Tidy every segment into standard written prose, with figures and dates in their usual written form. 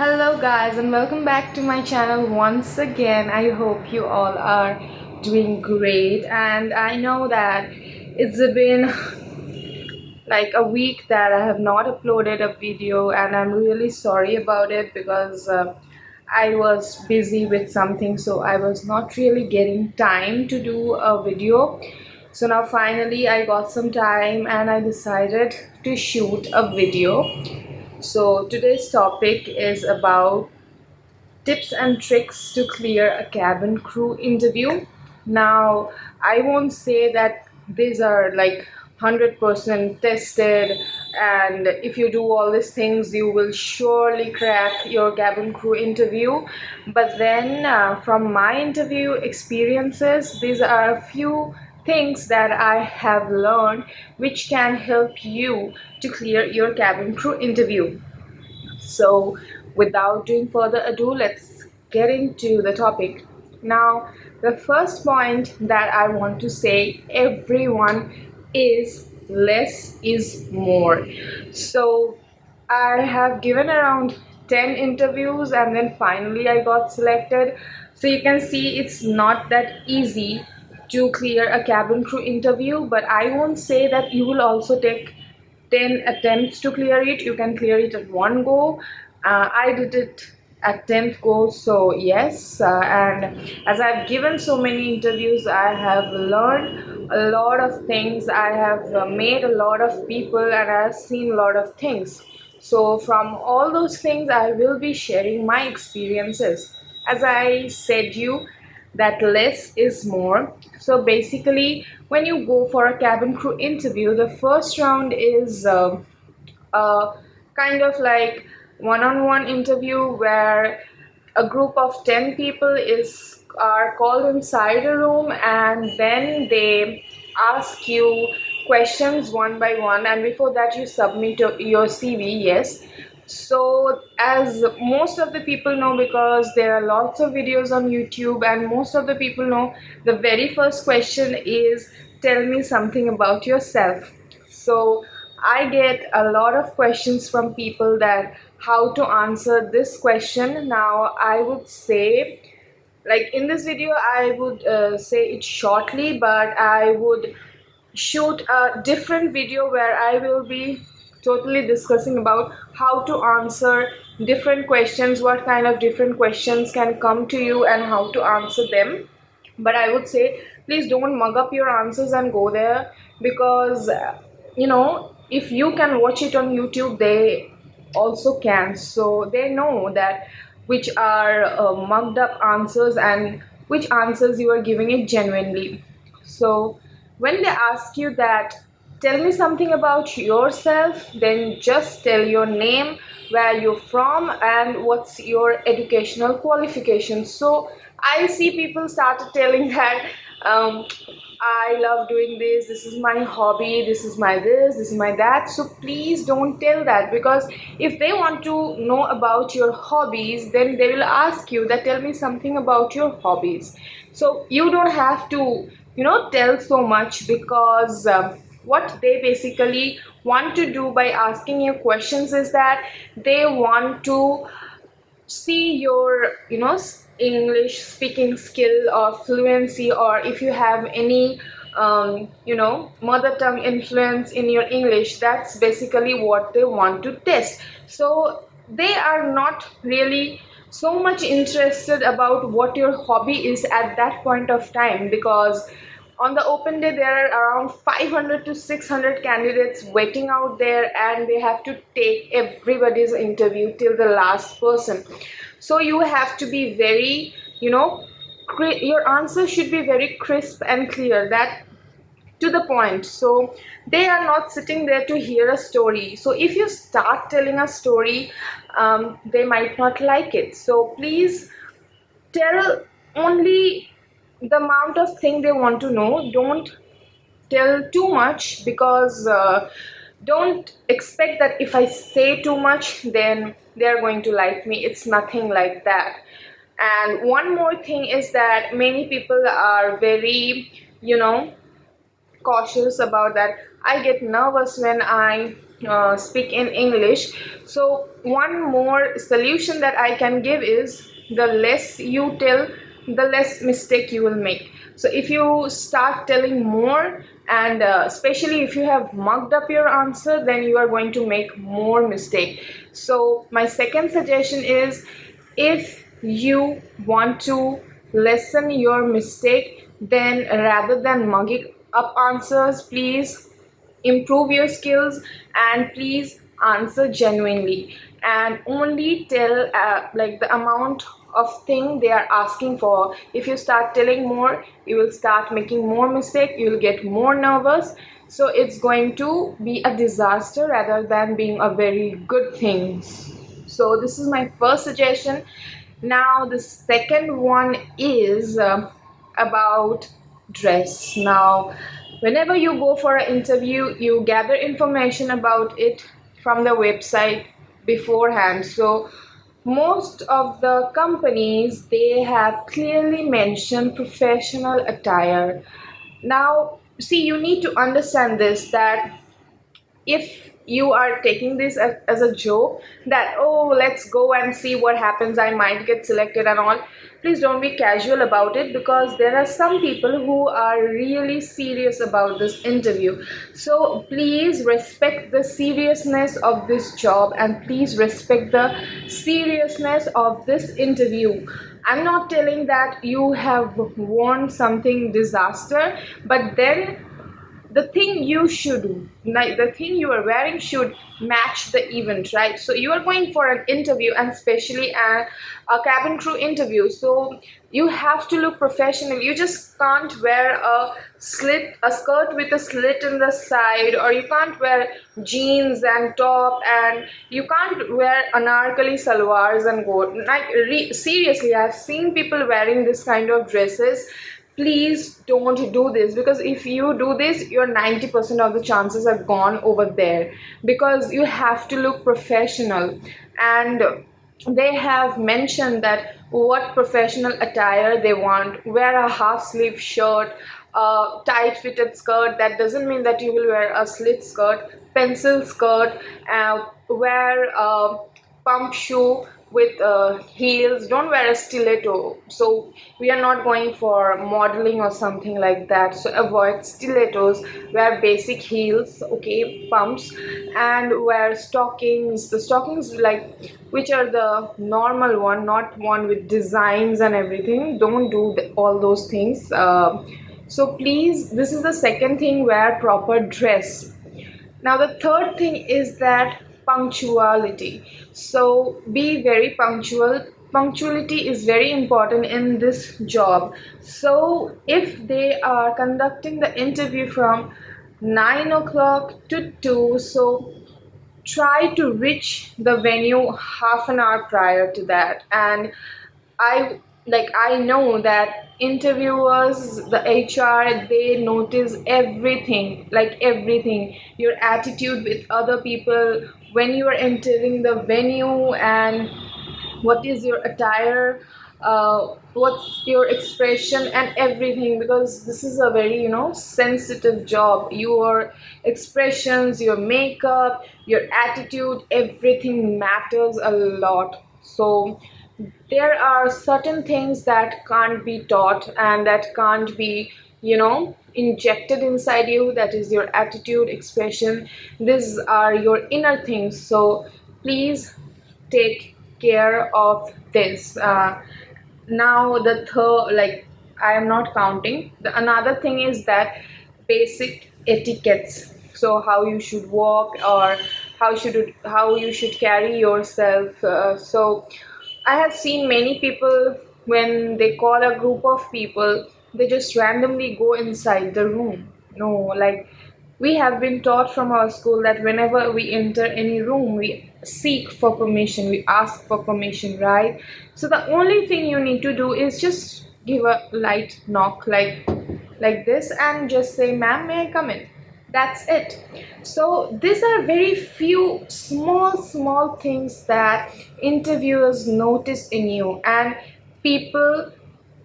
Hello guys and welcome back to my channel once again. I hope you all are doing great, and I know that it's been like a week that I have not uploaded a video, and I'm really sorry about it because I was busy with something, so I was not really getting time to do a video. So now finally I got some time and I decided to shoot a video. So today's topic is about tips and tricks to clear a cabin crew interview. Now, I won't say that these are like 100% tested, and if you do all these things, you will surely crack your cabin crew interview. But then, from my interview experiences, these are a few things that I have learned which can help you to clear your cabin crew interview. So, without doing further ado, let's get into the topic. Now, the first point that I want to say, everyone, is less is more. So, I have given around 10 interviews and then finally I got selected. So, you can see it's not that easy to clear a cabin crew interview, but I won't say that you will also take 10 attempts to clear it. You can clear it at one go. I did it at 10th go, so yes. And as I've given so many interviews, I have learned a lot of things. I have met a lot of people and I have seen a lot of things. So from all those things, I will be sharing my experiences. As I said you, that less is more. So basically, when you go for a cabin crew interview, the first round is a kind of like one-on-one interview where a group of 10 people is are called inside a room, and then they ask you questions one by one, and before that you submit your CV. Yes, so as most of the people know, because there are lots of videos on YouTube, and most of the people know, the very first question is, tell me something about yourself. So I get a lot of questions from people that how to answer this question. Now I would say, like in this video I would say it shortly, but I would shoot a different video where I will be totally discussing about how to answer different questions, what kind of different questions can come to you and how to answer them. But I would say, please don't mug up your answers and go there, because if you can watch it on YouTube, they also can, so they know that which are mugged up answers and which answers you are giving it genuinely. So when they ask you that, tell me something about yourself, then just tell your name, where you're from, and what's your educational qualification. So I see people started telling that I love doing this, this is my hobby, this is my that. So please don't tell that, because if they want to know about your hobbies, then they will ask you that, tell me something about your hobbies. So you don't have to, tell so much, because what they basically want to do by asking you questions is that they want to see your English speaking skill or fluency, or if you have any mother tongue influence in your English. That's basically what they want to test. So they are not really so much interested about what your hobby is at that point of time, because on the open day there are around 500 to 600 candidates waiting out there, and they have to take everybody's interview till the last person. So you have to be very, your answer should be very crisp and clear, that to the point. So they are not sitting there to hear a story. So if you start telling a story, they might not like it. So please tell only the amount of thing they want to know. Don't tell too much, because don't expect that if I say too much, then they're going to like me. It's nothing like that. And one more thing is that many people are very, cautious about that. I get nervous when I speak in English. So one more solution that I can give is, the less you tell, the less mistake you will make. So if you start telling more, and especially if you have mugged up your answer, then you are going to make more mistake. So my second suggestion is, if you want to lessen your mistake, then rather than mugging up answers, please improve your skills and please answer genuinely, and only tell like the amount of thing they are asking for. If you start telling more, you will start making more mistake, you will get more nervous. So it's going to be a disaster rather than being a very good thing. So this is my first suggestion. Now the second one is about dress. Now whenever you go for an interview, you gather information about it from the website beforehand. So most of the companies, they have clearly mentioned professional attire. Now see, you need to understand this, that if you are taking this as a joke, that oh, let's go and see what happens, I might get selected and all, please don't be casual about it, because there are some people who are really serious about this interview. So please respect the seriousness of this job, and please respect the seriousness of this interview. I'm not telling that you have worn something disaster, but then the thing you should, like the thing you are wearing, should match the event, right? So you are going for an interview, and especially a cabin crew interview, so you have to look professional. You just can't wear a skirt with a slit in the side, or you can't wear jeans and top, and you can't wear anarkali salwars and go like seriously, I've seen people wearing this kind of dresses. Please don't do this, because if you do this, your 90% of the chances are gone over there, because you have to look professional. And they have mentioned that what professional attire they want. Wear a half sleeve shirt, a tight fitted skirt. That doesn't mean that you will wear a slit skirt, pencil skirt, wear a pump shoe with heels. Don't wear a stiletto. So we are not going for modeling or something like that, so avoid stilettos. Wear basic heels, okay, pumps, and wear stockings. The stockings, like, which are the normal one, not one with designs and everything. Don't do all those things. So please, this is the second thing, wear proper dress. Now, the third thing is that punctuality. So, be very punctual. Punctuality is very important in this job. So, if they are conducting the interview from 9 o'clock to 2, so try to reach the venue half an hour prior to that. And I know that interviewers, the HR, they notice everything, like everything, your attitude with other people when you are entering the venue, and what is your attire, what's your expression and everything, because this is a very, sensitive job. Your expressions, your makeup, your attitude, everything matters a lot. So there are certain things that can't be taught and that can't be, injected inside you. That is your attitude, expression. These are your inner things. So please take care of this. Now the third, like, I am not counting. The another thing is that basic etiquettes. So how you should walk, or how you should carry yourself. So I have seen many people, when they call a group of people, they just randomly go inside the room. No, like, we have been taught from our school that whenever we enter any room, we seek for permission, we ask for permission, right? So the only thing you need to do is just give a light knock, like this, and just say, "Ma'am, may I come in?" That's it. So these are very few small things that interviewers notice in you. And people,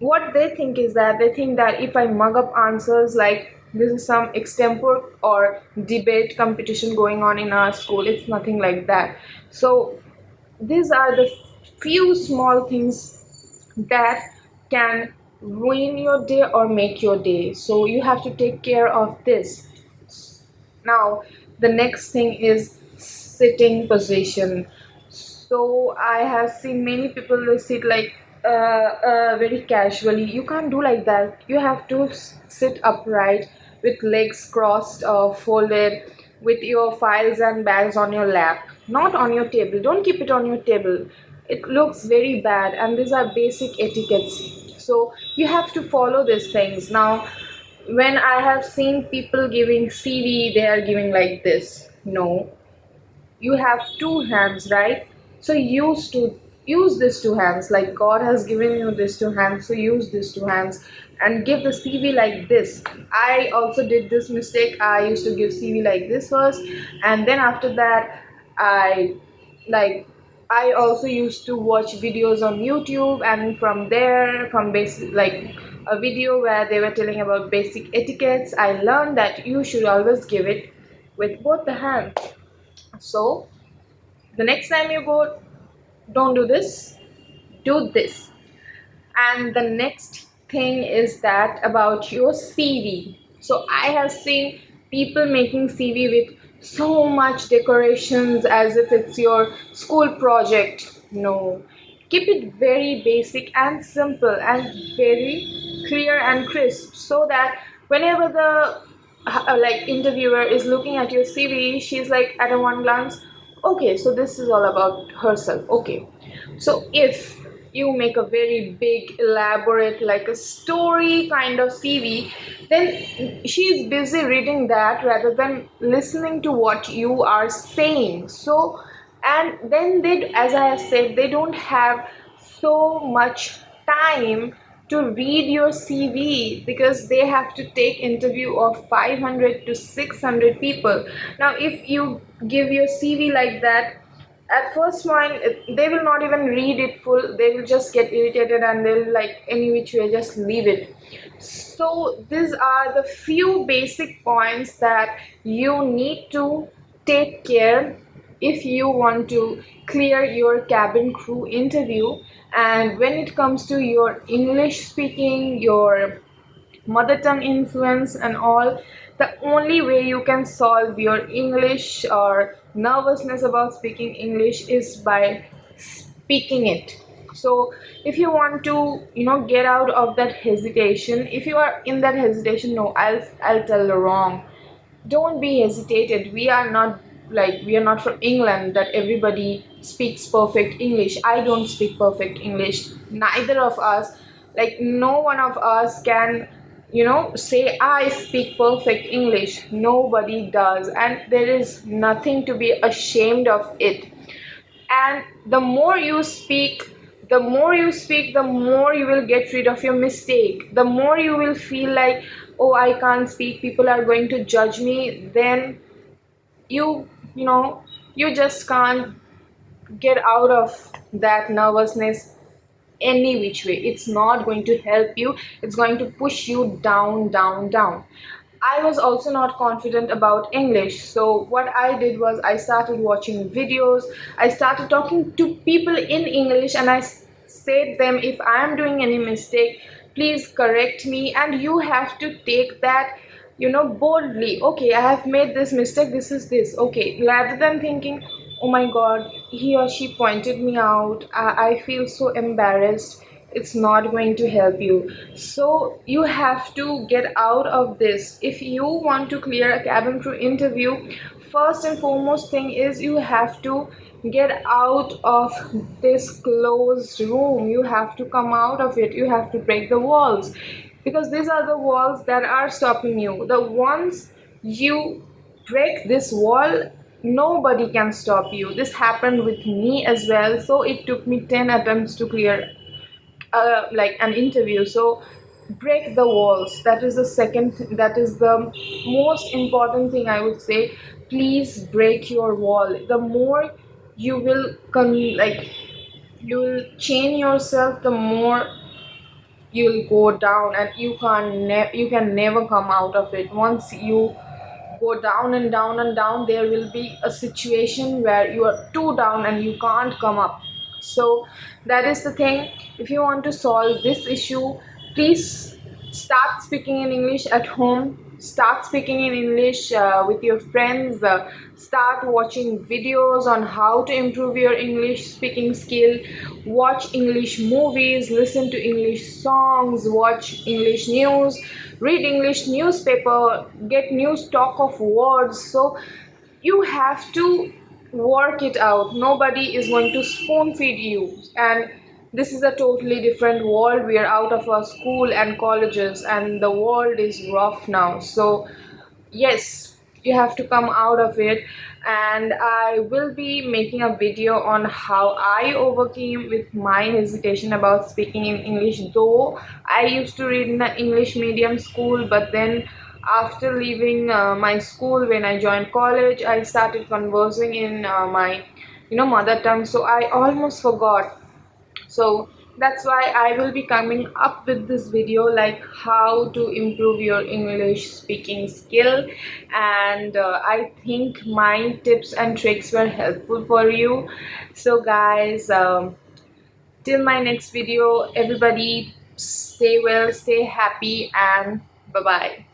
what they think is that, they think that if I mug up answers, like, this is some extempore or debate competition going on in our school. It's nothing like that. So these are the few small things that can ruin your day or make your day. So you have to take care of this. Now, the next thing is sitting position. So I have seen many people they sit like very casually. You can't do like that. You have to sit upright with legs crossed or folded, with your files and bags on your lap, not on your table. Don't keep it on your table. It looks very bad, and these are basic etiquettes. So you have to follow these things. Now, when I have seen people giving CV, they are giving like this. No, you have two hands, right? So use these two hands. Like God has given you these two hands, so use these two hands and give the CV like this. I also did this mistake. I used to give CV like this first, and then after that, I like I also used to watch videos on YouTube, and from there, from basic like a video where they were telling about basic etiquettes, I learned that you should always give it with both the hands. So the next time you go, don't do this, do this. And the next thing is that about your CV. So I have seen people making CV with so much decorations as if it's your school project. No, keep it very basic and simple and very clear and crisp, so that whenever the like interviewer is looking at your CV, she's like at a one glance, okay, so this is all about herself. Okay, so if you make a very big, elaborate, like a story kind of CV, then she's busy reading that rather than listening to what you are saying. So, and then they, as I have said, they don't have so much time to read your CV because they have to take interview of 500 to 600 people. Now, if you give your CV like that, at first point they will not even read it full. They will just get irritated and they'll like any which way just leave it. So these are the few basic points that you need to take care if you want to clear your cabin crew interview. And when it comes to your English speaking, your mother tongue influence and all, the only way you can solve your English or nervousness about speaking English is by speaking it. So if you want to get out of that hesitation, if you are in that hesitation, no, I'll tell the wrong. Don't be hesitated. We are not from England that everybody speaks perfect English. I don't speak perfect English, neither of us. Like no one of us can say I speak perfect English. Nobody does, and there is nothing to be ashamed of it. And the more you will get rid of your mistake. The more you will feel like, oh, I can't speak, people are going to judge me, then you just can't get out of that nervousness any which way. It's not going to help you. It's going to push you down, down, down. I was also not confident about English. So what I did was I started watching videos. I started talking to people in English, and I said them, if I am doing any mistake, please correct me. And you have to take that boldly. Okay, I have made this mistake, this is this. Okay, rather than thinking, oh my god, he or she pointed me out, I feel so embarrassed. It's not going to help you. So you have to get out of this. If you want to clear a cabin crew interview, first and foremost thing is you have to get out of this closed room. You have to come out of it. You have to break the walls, because these are the walls that are stopping you. The once you break this wall, nobody can stop you. This happened with me as well. So it took me 10 attempts to clear like an interview. So break the walls. That is the that is the most important thing, I would say. Please break your wall. The more you will you will chain yourself, the more you'll go down, and you can never come out of it. Once you go down and down and down, there will be a situation where you are too down and you can't come up. So that is the thing. If you want to solve this issue, please start speaking in English at home, start speaking in English with your friends, start watching videos on how to improve your English speaking skill, watch English movies, listen to English songs, watch English news, read English newspaper, get new stock of words. So you have to work it out. Nobody is going to spoon feed you, and this is a totally different world. We are out of our school and colleges, and the world is rough now. So yes, you have to come out of it, and I will be making a video on how I overcame with my hesitation about speaking in English. Though I used to read in an English medium school, but then after leaving my school, when I joined college, I started conversing in my mother tongue, so I almost forgot. So that's why I will be coming up with this video, like how to improve your English speaking skill. And I think my tips and tricks were helpful for you. So guys, till my next video, everybody stay well, stay happy, and bye bye.